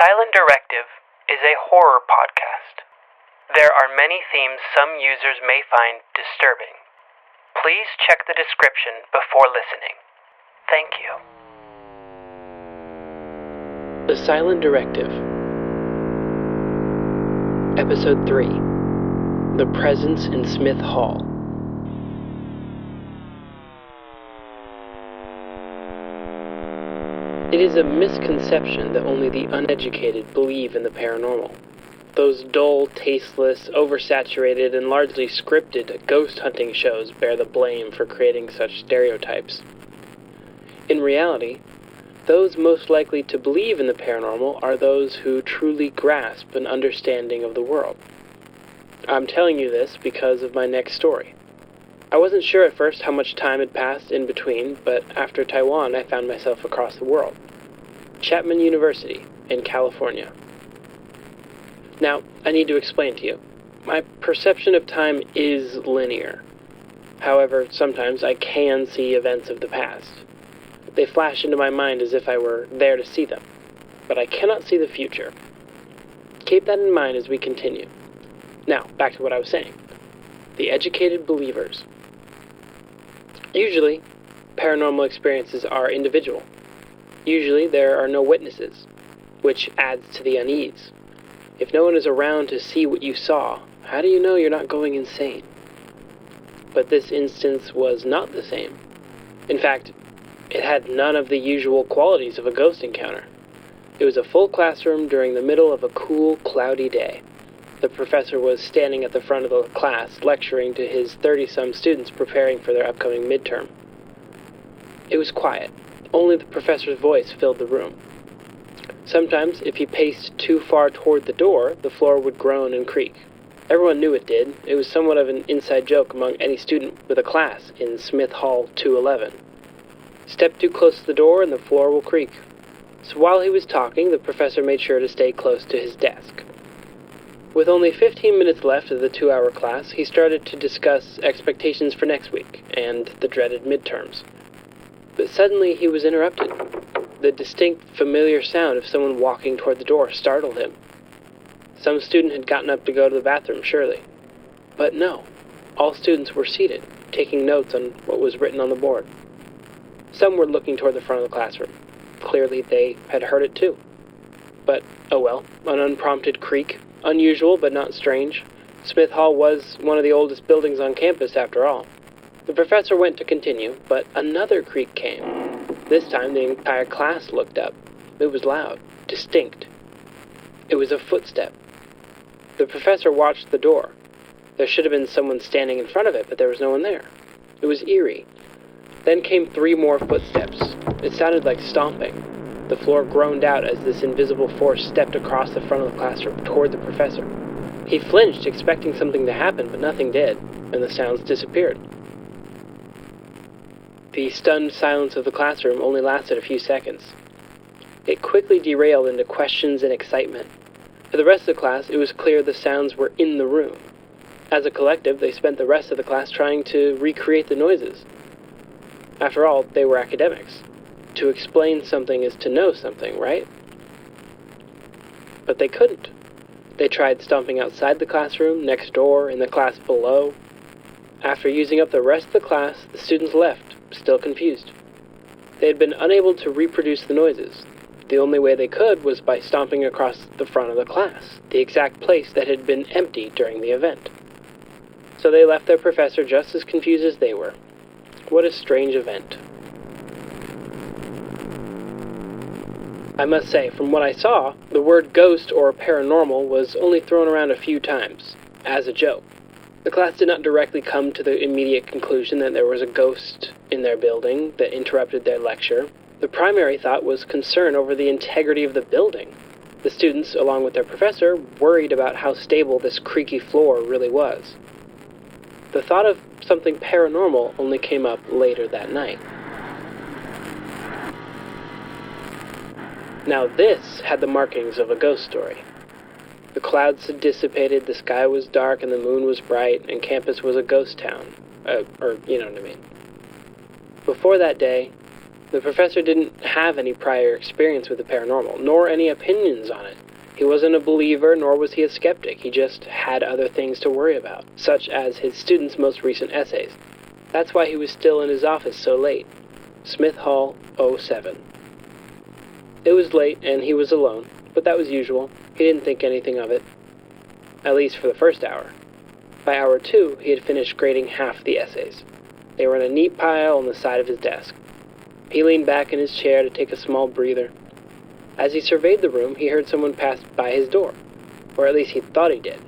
Silent Directive is a horror podcast. There are many themes some users may find disturbing. Please check the description before listening. Thank you. The Silent Directive. Episode 3. The Presence in Smith Hall. It is a misconception that only the uneducated believe in the paranormal. Those dull, tasteless, oversaturated, and largely scripted ghost hunting shows bear the blame for creating such stereotypes. In reality, those most likely to believe in the paranormal are those who truly grasp an understanding of the world. I'm telling you this because of my next story. I wasn't sure at first how much time had passed in between, but after Taiwan I found myself across the world. Chapman University in California. Now, I need to explain to you. My perception of time is linear. However, sometimes I can see events of the past. They flash into my mind as if I were there to see them, but I cannot see the future. Keep that in mind as we continue. Now, back to what I was saying. The educated believers. Usually, paranormal experiences are individual. Usually, there are no witnesses, which adds to the unease. If no one is around to see what you saw, how do you know you're not going insane? But this instance was not the same. In fact, it had none of the usual qualities of a ghost encounter. It was a full classroom during the middle of a cool, cloudy day. The professor was standing at the front of the class, lecturing to his 30-some students preparing for their upcoming midterm. It was quiet. Only the professor's voice filled the room. Sometimes, if he paced too far toward the door, the floor would groan and creak. Everyone knew it did. It was somewhat of an inside joke among any student with a class in Smith Hall 211. Step too close to the door and the floor will creak. So while he was talking, the professor made sure to stay close to his desk. With only 15 minutes left of the 2-hour class, he started to discuss expectations for next week and the dreaded midterms. But suddenly he was interrupted. The distinct, familiar sound of someone walking toward the door startled him. Some student had gotten up to go to the bathroom, surely. But no, all students were seated, taking notes on what was written on the board. Some were looking toward the front of the classroom. Clearly they had heard it too. But, oh well, an unprompted creak. Unusual, but not strange. Smith Hall was one of the oldest buildings on campus, after all. The professor went to continue, but another creak came. This time the entire class looked up. It was loud, distinct. It was a footstep. The professor watched the door. There should have been someone standing in front of it, but there was no one there. It was eerie. Then came 3 more footsteps. It sounded like stomping. The floor groaned out as this invisible force stepped across the front of the classroom toward the professor. He flinched, expecting something to happen, but nothing did, and the sounds disappeared. The stunned silence of the classroom only lasted a few seconds. It quickly derailed into questions and excitement. For the rest of the class, it was clear the sounds were in the room. As a collective, they spent the rest of the class trying to recreate the noises. After all, they were academics. To explain something is to know something, right? But they couldn't. They tried stomping outside the classroom, next door, in the class below. After using up the rest of the class, the students left, still confused. They had been unable to reproduce the noises. The only way they could was by stomping across the front of the class, the exact place that had been empty during the event. So they left their professor just as confused as they were. What a strange event. I must say, from what I saw, the word ghost or paranormal was only thrown around a few times, as a joke. The class did not directly come to the immediate conclusion that there was a ghost in their building that interrupted their lecture. The primary thought was concern over the integrity of the building. The students, along with their professor, worried about how stable this creaky floor really was. The thought of something paranormal only came up later that night. Now this had the markings of a ghost story. The clouds had dissipated, the sky was dark, and the moon was bright, and campus was a ghost town. You know what I mean. Before that day, The professor didn't have any prior experience with the paranormal, nor any opinions on it. He wasn't a believer, nor was he a skeptic. He just had other things to worry about, such as his students' most recent essays. That's why he was still in his office so late. Smith Hall, 07. It was late, and he was alone, but that was usual. He didn't think anything of it. At least for the first hour. By hour 2, he had finished grading half the essays. They were in a neat pile on the side of his desk. He leaned back in his chair to take a small breather. As he surveyed the room, he heard someone pass by his door, or at least he thought he did.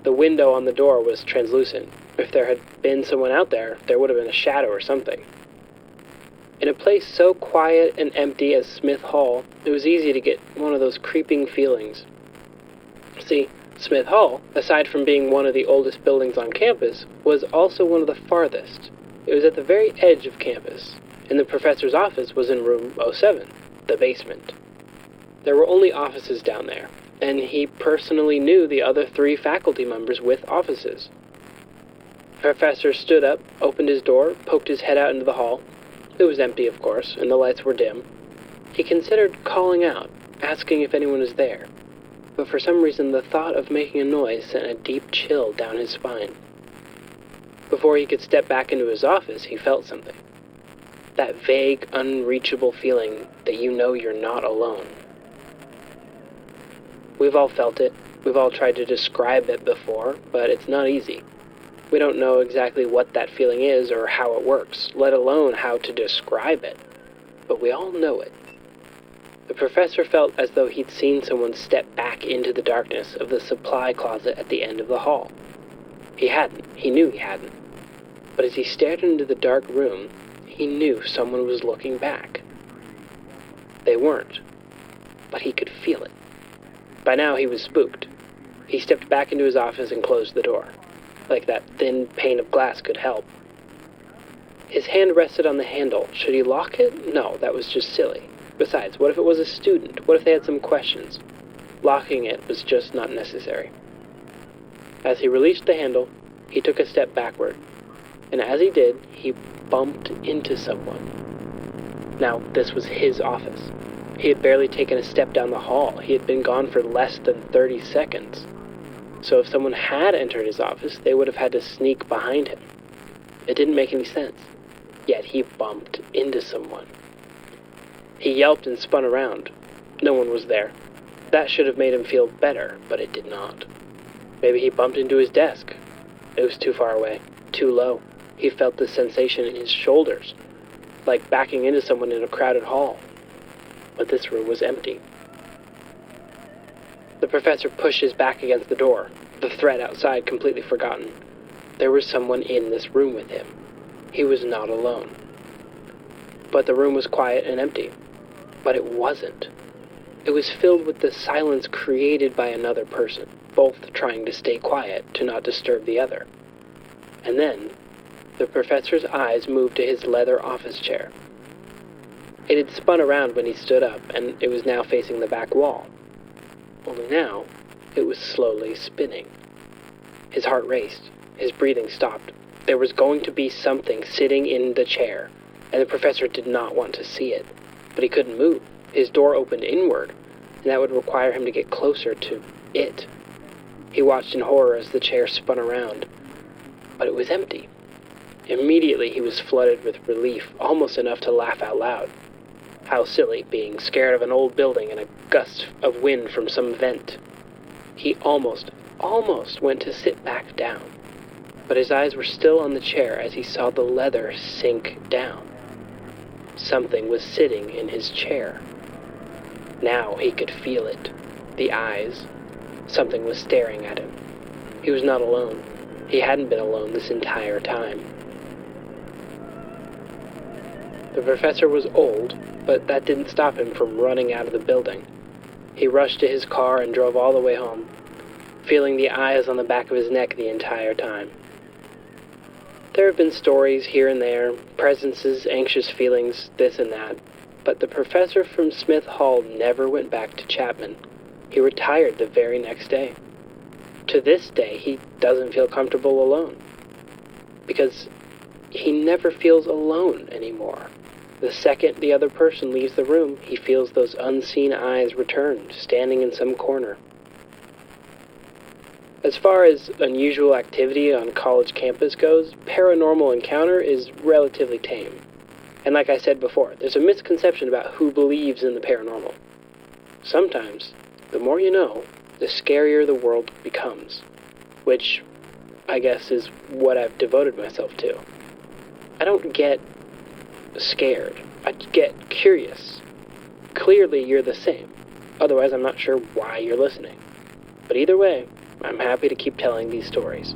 The window on the door was translucent. If there had been someone out there, there would have been a shadow or something. In a place so quiet and empty as Smith Hall, it was easy to get one of those creeping feelings. See, Smith Hall, aside from being one of the oldest buildings on campus, was also one of the farthest. It was at the very edge of campus, and the professor's office was in room 07, the basement. There were only offices down there, and he personally knew the other 3 faculty members with offices. The professor stood up, opened his door, poked his head out into the hall. It was empty, of course, and the lights were dim. He considered calling out, asking if anyone was there, but for some reason the thought of making a noise sent a deep chill down his spine. Before he could step back into his office, he felt something. That vague, unreachable feeling that you know you're not alone. We've all felt it. We've all tried to describe it before, but it's not easy. We don't know exactly what that feeling is or how it works, let alone how to describe it. But we all know it. The professor felt as though he'd seen someone step back into the darkness of the supply closet at the end of the hall. He hadn't. He knew he hadn't. But as he stared into the dark room, he knew someone was looking back. They weren't, but he could feel it. By now he was spooked. He stepped back into his office and closed the door, like that thin pane of glass could help. His hand rested on the handle. Should he lock it? No, that was just silly. Besides, what if it was a student? What if they had some questions? Locking it was just not necessary. As he released the handle, he took a step backward, and as he did, he bumped into someone. Now, this was his office. He had barely taken a step down the hall. He had been gone for less than 30 seconds. So if someone had entered his office, they would have had to sneak behind him. It didn't make any sense. Yet he bumped into someone. He yelped and spun around. No one was there. That should have made him feel better, but it did not. Maybe he bumped into his desk. It was too far away, too low. He felt the sensation in his shoulders, like backing into someone in a crowded hall. But this room was empty. The professor pushed his back against the door, the threat outside completely forgotten. There was someone in this room with him. He was not alone. But the room was quiet and empty. But it wasn't. It was filled with the silence created by another person, both trying to stay quiet to not disturb the other. And then, the professor's eyes moved to his leather office chair. It had spun around when he stood up, and it was now facing the back wall. Only now, it was slowly spinning. His heart raced. His breathing stopped. There was going to be something sitting in the chair, and the professor did not want to see it. But he couldn't move. His door opened inward, and that would require him to get closer to it. He watched in horror as the chair spun around, but it was empty. Immediately he was flooded with relief, almost enough to laugh out loud. How silly, being scared of an old building and a gust of wind from some vent. He almost went to sit back down, but his eyes were still on the chair as he saw the leather sink down. Something was sitting in his chair. Now he could feel it. The eyes. Something was staring at him. He was not alone. He hadn't been alone this entire time. The professor was old, but that didn't stop him from running out of the building. He rushed to his car and drove all the way home, feeling the eyes on the back of his neck the entire time. There have been stories here and there, presences, anxious feelings, this and that, but the professor from Smith Hall never went back to Chapman. He retired the very next day. To this day, he doesn't feel comfortable alone, because he never feels alone anymore. The second the other person leaves the room, he feels those unseen eyes return, standing in some corner. As far as unusual activity on college campus goes, paranormal encounter is relatively tame. And like I said before, there's a misconception about who believes in the paranormal. Sometimes, the more you know, the scarier the world becomes, which I guess is what I've devoted myself to. I don't get scared. I get curious. Clearly you're the same. Otherwise I'm not sure why you're listening. But either way, I'm happy to keep telling these stories.